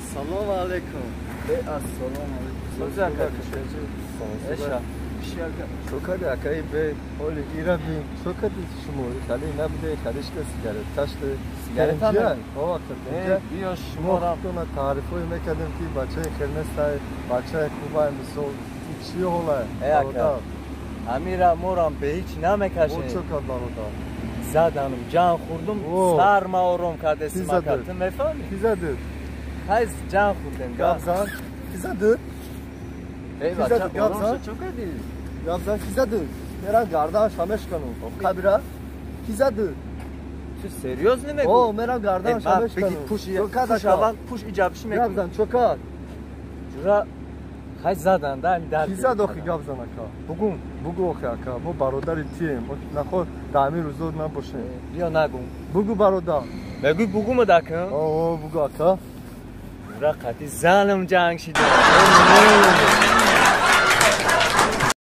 Assalomu alaykum. Assalomu alaykum. So'z aka. Esha. Sokadi akay be. Oli irabi. Sokadi shumori. Kali nabde karishka sigaret. Taştı. Sigaret ya. O akıllıca. Biyo shumoram. Tuna tarifoy mekadim ki bacha kırmızı bacha kuba misol içiyor olay. Aka. Amira moram be hiç namekaşe. O çok adamda. Zadanım can kurdum. Sarma orum kardeşim akatım. Efendim? Fizadır. Hayır can kurdum. Gabzan. Fizadır. Eyvah. Gabzan. Çok değil. Gabzan fizadır. Meran kardeş hameş kanu. Kabira. Fizadır. Şu seriyoz ne o? O meran kardeş hameş kanu. Push avan push icabı mekum. Gabzan çok az. Jura hay zadan da dar. Fizad oxi Gabzan aka. Bugu oxi aka. Bu barodar itiyim. Naxo damir uzod naboşe. Biyo nagum. Bugu barodar. Begu bugu mu dakın? Oo bugu aka. Jura qati zalim jang shidi.